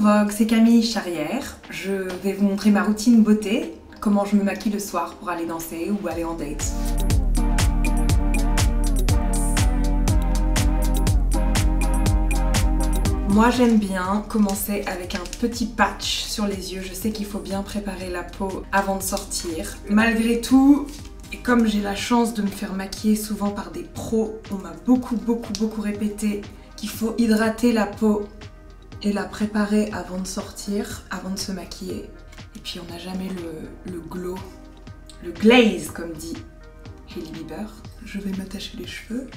Vogue, c'est Camille Charrière. Je vais vous montrer ma routine beauté, comment je me maquille le soir pour aller danser ou aller en date. Moi j'aime bien commencer avec un petit patch sur les yeux. Je sais qu'il faut bien préparer la peau avant de sortir. Malgré tout, et comme j'ai la chance de me faire maquiller souvent par des pros, on m'a beaucoup répété qu'il faut hydrater la peau et la préparer avant de sortir, avant de se maquiller. Et puis on n'a jamais le glow, le glaze comme dit Hailey Bieber. Je vais m'attacher les cheveux.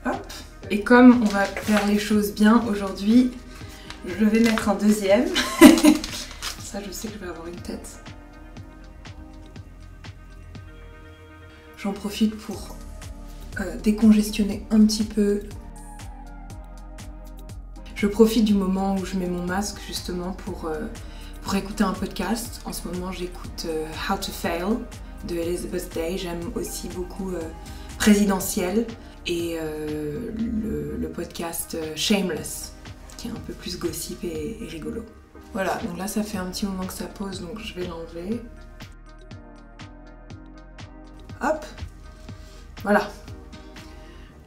Hop. Et comme on va faire les choses bien aujourd'hui, je vais mettre un deuxième. Ça, je sais que je vais avoir une tête. J'en profite pour décongestionner un petit peu. Je profite du moment où je mets mon masque justement pour écouter un podcast. En ce moment, j'écoute How to Fail de Elizabeth Day. J'aime aussi beaucoup Présidentiel et le podcast Shameless, qui est un peu plus gossip et rigolo. Voilà, donc là ça fait un petit moment que ça pose, donc je vais l'enlever. Hop, voilà,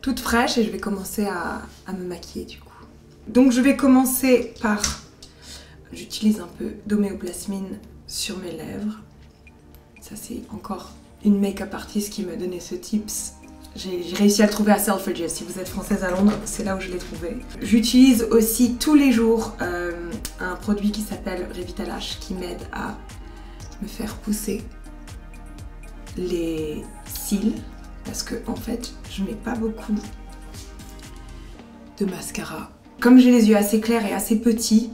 toute fraîche et je vais commencer à me maquiller du coup. Donc je vais commencer par, j'utilise un peu d'homéoplasmine sur mes lèvres. Ça c'est encore une make-up artiste qui m'a donné ce tips. J'ai réussi à le trouver à Selfridges. Si vous êtes française à Londres, c'est là où je l'ai trouvé. J'utilise aussi tous les jours un produit qui s'appelle Revitalash qui m'aide à me faire pousser les cils parce que en fait je mets pas beaucoup de mascara. Comme j'ai les yeux assez clairs et assez petits,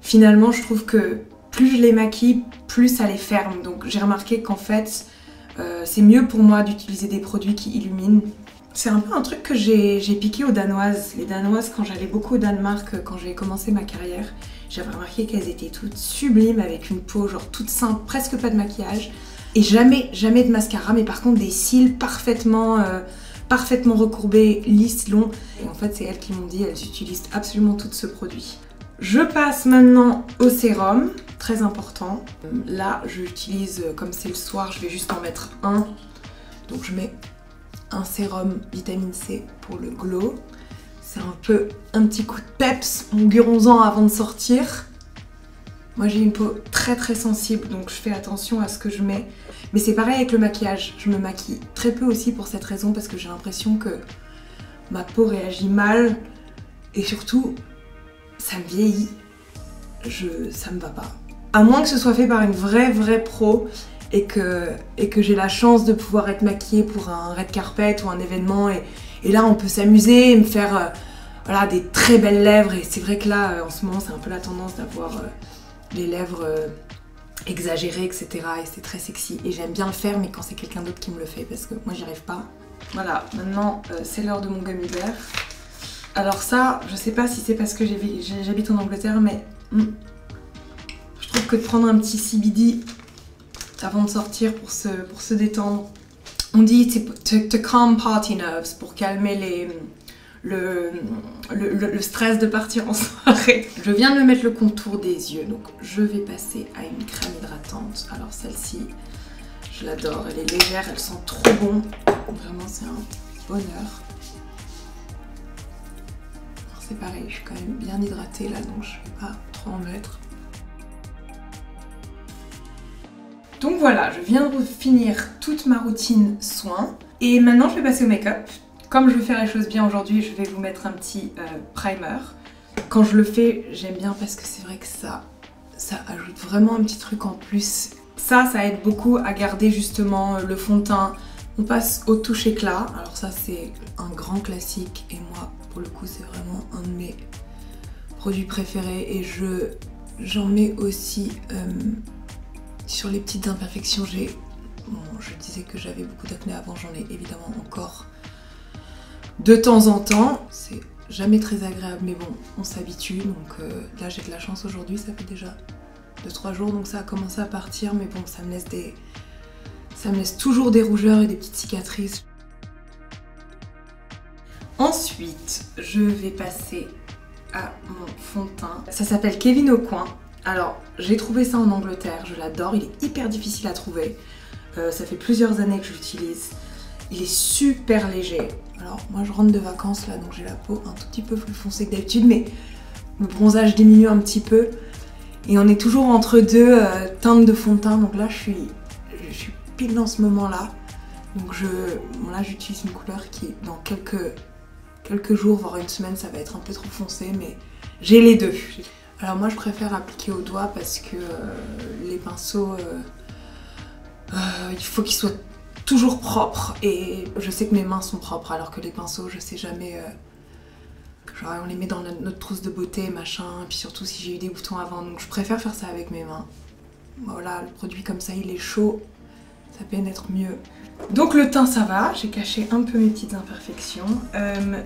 finalement je trouve que plus je les maquille, plus ça les ferme. Donc j'ai remarqué qu'en fait c'est mieux pour moi d'utiliser des produits qui illuminent. C'est un peu un truc que j'ai piqué aux Danoises. Les Danoises, quand j'allais beaucoup au Danemark, quand j'ai commencé ma carrière, j'avais remarqué qu'elles étaient toutes sublimes avec une peau genre toute simple, presque pas de maquillage. Et jamais de mascara, mais par contre des cils parfaitement recourbés, lisses, longs. Et en fait c'est elles qui m'ont dit, elles utilisent absolument tout ce produit. Je passe maintenant au sérum, très important. Là, j'utilise, comme c'est le soir, je vais juste en mettre un. Donc je mets un sérum vitamine C pour le glow. C'est un petit coup de peps, mon guronzan avant de sortir. Moi j'ai une peau très sensible, donc je fais attention à ce que je mets. Mais c'est pareil avec le maquillage, je me maquille très peu aussi pour cette raison, parce que j'ai l'impression que ma peau réagit mal et surtout ça me vieillit, ça me va pas. À moins que ce soit fait par une vraie pro et que j'ai la chance de pouvoir être maquillée pour un red carpet ou un événement et là on peut s'amuser et me faire voilà, des très belles lèvres. Et c'est vrai que là en ce moment c'est un peu la tendance d'avoir les lèvres exagérées, etc. Et c'est très sexy et j'aime bien le faire, mais quand c'est quelqu'un d'autre qui me le fait, parce que moi j'y arrive pas. Voilà, maintenant c'est l'heure de mon gummy bear. Alors ça, je sais pas si c'est parce que j'habite en Angleterre, mais je trouve que de prendre un petit CBD avant de sortir pour se détendre, on dit to calm party nerves, pour calmer le stress de partir en soirée. Je viens de me mettre le contour des yeux, donc je vais passer à une crème hydratante. Alors celle-ci, je l'adore, elle est légère, elle sent trop bon. Vraiment, c'est un bonheur. C'est pareil, je suis quand même bien hydratée là, donc je ne vais pas trop en mettre. Donc voilà, je viens de finir toute ma routine soins. Et maintenant, je vais passer au make-up. Comme je veux faire les choses bien aujourd'hui, je vais vous mettre un petit primer. Quand je le fais, j'aime bien parce que c'est vrai que ça ajoute vraiment un petit truc en plus. Ça aide beaucoup à garder justement le fond de teint. On passe au touche éclat. Alors ça, c'est un grand classique et moi, pour le coup, c'est vraiment un de mes produits préférés et j'en mets aussi sur les petites imperfections. Je disais que j'avais beaucoup d'acné avant, j'en ai évidemment encore de temps en temps. C'est jamais très agréable, mais bon, on s'habitue. Donc là, j'ai de la chance aujourd'hui, ça fait déjà 2-3 jours, donc ça a commencé à partir, mais bon, ça me laisse toujours des rougeurs et des petites cicatrices. Ensuite, je vais passer à mon fond de teint. Ça s'appelle Kevyn Aucoin. Alors, j'ai trouvé ça en Angleterre, je l'adore, il est hyper difficile à trouver. Ça fait plusieurs années que je l'utilise. Il est super léger. Alors, moi je rentre de vacances là, donc j'ai la peau un tout petit peu plus foncée que d'habitude, mais le bronzage diminue un petit peu. Et on est toujours entre deux teintes de fond de teint, donc là je suis pile dans ce moment-là. Donc là j'utilise une couleur qui, dans quelques jours, voire une semaine, ça va être un peu trop foncé, mais j'ai les deux. Alors moi je préfère appliquer au doigt parce que les pinceaux, il faut qu'ils soient toujours propres et je sais que mes mains sont propres alors que les pinceaux je sais jamais, genre on les met dans notre trousse de beauté machin, et puis surtout si j'ai eu des boutons avant, donc je préfère faire ça avec mes mains. Voilà, le produit comme ça il est chaud, ça pénètre mieux. Donc le teint ça va, j'ai caché un peu mes petites imperfections.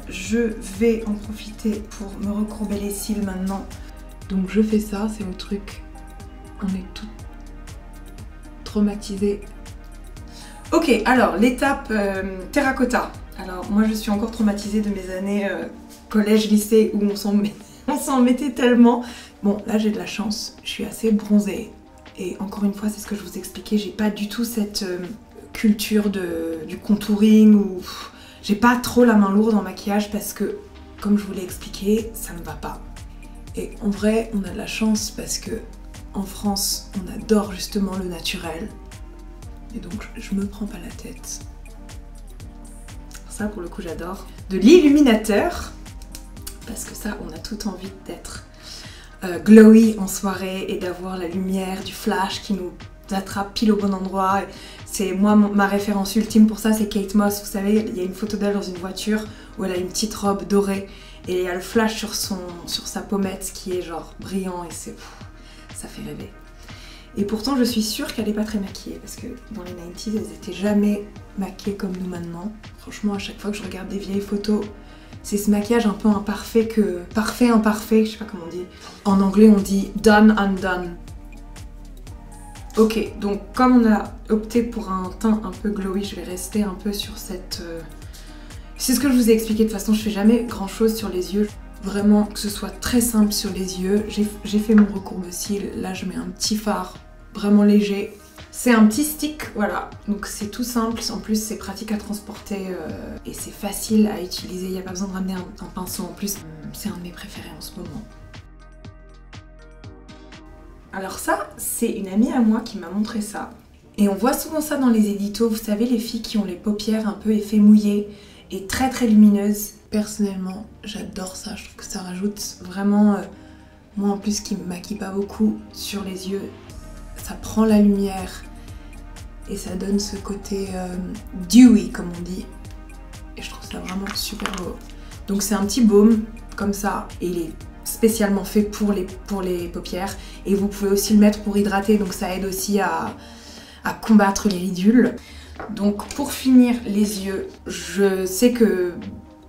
Je vais en profiter pour me recourber les cils maintenant. Donc je fais ça, c'est le truc, on est tout traumatisé. Ok, alors l'étape terracotta. Alors moi je suis encore traumatisée de mes années collège-lycée où on s'en mettait tellement. Bon là j'ai de la chance, je suis assez bronzée. Et encore une fois c'est ce que je vous expliquais, j'ai pas du tout cette culture du contouring ou j'ai pas trop la main lourde en maquillage parce que comme je vous l'ai expliqué, ça me va pas. Et en vrai, on a de la chance parce que en France, on adore justement le naturel. Et donc, je me prends pas la tête. Ça, pour le coup, j'adore. De l'illuminateur, parce que ça, on a tout envie d'être glowy en soirée et d'avoir la lumière du flash qui nous attrape pile au bon endroit. C'est moi, ma référence ultime pour ça, c'est Kate Moss. Vous savez, il y a une photo d'elle dans une voiture où elle a une petite robe dorée. Et il y a le flash sur sa pommette qui est genre brillant et ça fait rêver. Et pourtant je suis sûre qu'elle n'est pas très maquillée parce que dans les 90s elles étaient jamais maquillées comme nous maintenant. Franchement à chaque fois que je regarde des vieilles photos, c'est ce maquillage un peu imparfait que... Parfait, imparfait, je sais pas comment on dit. En anglais on dit done undone. Ok, donc comme on a opté pour un teint un peu glowy, je vais rester un peu sur cette... C'est ce que je vous ai expliqué, de toute façon je fais jamais grand chose sur les yeux. Vraiment que ce soit très simple sur les yeux. J'ai fait mon recourbe-cils, là je mets un petit fard vraiment léger. C'est un petit stick, voilà, donc c'est tout simple, en plus c'est pratique à transporter et c'est facile à utiliser, il n'y a pas besoin de ramener un pinceau en plus. C'est un de mes préférés en ce moment. Alors ça, c'est une amie à moi qui m'a montré ça. Et on voit souvent ça dans les éditos, vous savez les filles qui ont les paupières un peu effet mouillé et très très lumineuse. Personnellement, j'adore ça, je trouve que ça rajoute vraiment, moi en plus qui me maquille pas beaucoup, sur les yeux, ça prend la lumière et ça donne ce côté dewy comme on dit. Et je trouve ça vraiment super beau. Donc c'est un petit baume comme ça et il est spécialement fait pour les paupières et vous pouvez aussi le mettre pour hydrater, donc ça aide aussi à combattre les ridules. Donc pour finir les yeux, je sais que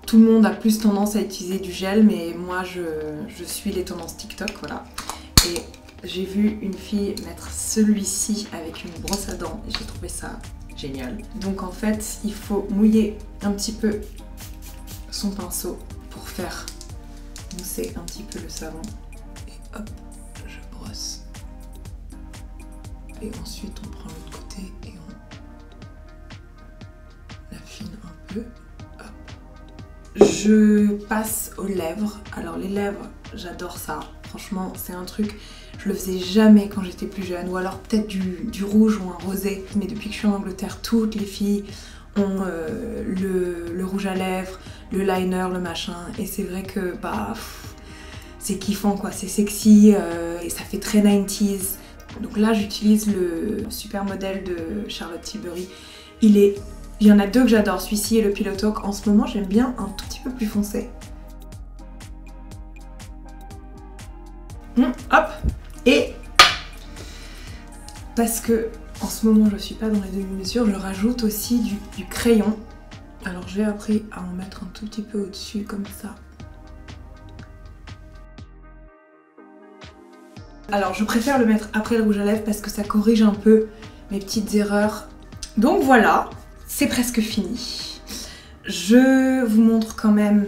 tout le monde a plus tendance à utiliser du gel, mais moi je suis les tendances TikTok, voilà. Et j'ai vu une fille mettre celui-ci avec une brosse à dents et j'ai trouvé ça génial. Donc en fait, il faut mouiller un petit peu son pinceau pour faire mousser un petit peu le savon. Et hop, je brosse. Et ensuite on prend l'autre côté et on affine un peu. Hop. Je passe aux lèvres. Alors les lèvres, j'adore ça. Franchement, c'est un truc, je le faisais jamais quand j'étais plus jeune. Ou alors peut-être du rouge ou un rosé. Mais depuis que je suis en Angleterre, toutes les filles ont le rouge à lèvres, le liner, le machin. Et c'est vrai que bah c'est kiffant quoi, c'est sexy et ça fait très 90s. Donc là j'utilise le super modèle de Charlotte Tilbury. Il y en a deux que j'adore, celui-ci et le Pillow Talk. En ce moment j'aime bien un tout petit peu plus foncé. Hop. Et parce que en ce moment je suis pas dans les demi-mesures, je rajoute aussi du crayon. Alors j'ai appris à en mettre un tout petit peu au-dessus comme ça. Alors je préfère le mettre après le rouge à lèvres parce que ça corrige un peu mes petites erreurs. Donc voilà, c'est presque fini. Je vous montre quand même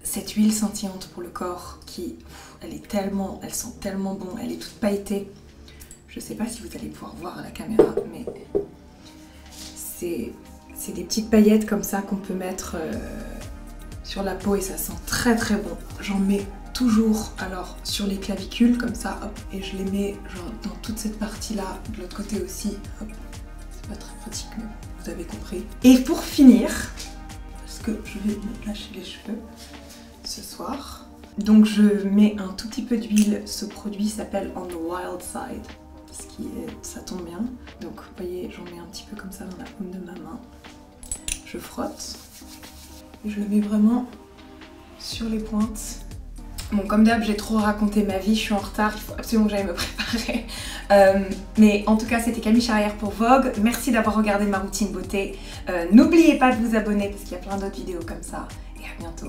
cette huile scintillante pour le corps qui, elle sent tellement bon, elle est toute pailletée. Je sais pas si vous allez pouvoir voir à la caméra, mais c'est des petites paillettes comme ça qu'on peut mettre sur la peau et ça sent très très bon. J'en mets toujours alors sur les clavicules comme ça, hop, et je les mets genre dans toute cette partie là, de l'autre côté aussi, hop. C'est pas très pratique mais vous avez compris. Et pour finir, parce que je vais me lâcher les cheveux ce soir, donc je mets un tout petit peu d'huile. Ce produit s'appelle On the Wild Side, ça tombe bien. Donc vous voyez, j'en mets un petit peu comme ça dans la paume de ma main. Je frotte et je le mets vraiment sur les pointes. Bon, comme d'hab, j'ai trop raconté ma vie, je suis en retard, il faut absolument que j'aille me préparer. Mais en tout cas, c'était Camille Charrière pour Vogue. Merci d'avoir regardé ma routine beauté. N'oubliez pas de vous abonner parce qu'il y a plein d'autres vidéos comme ça. Et à bientôt.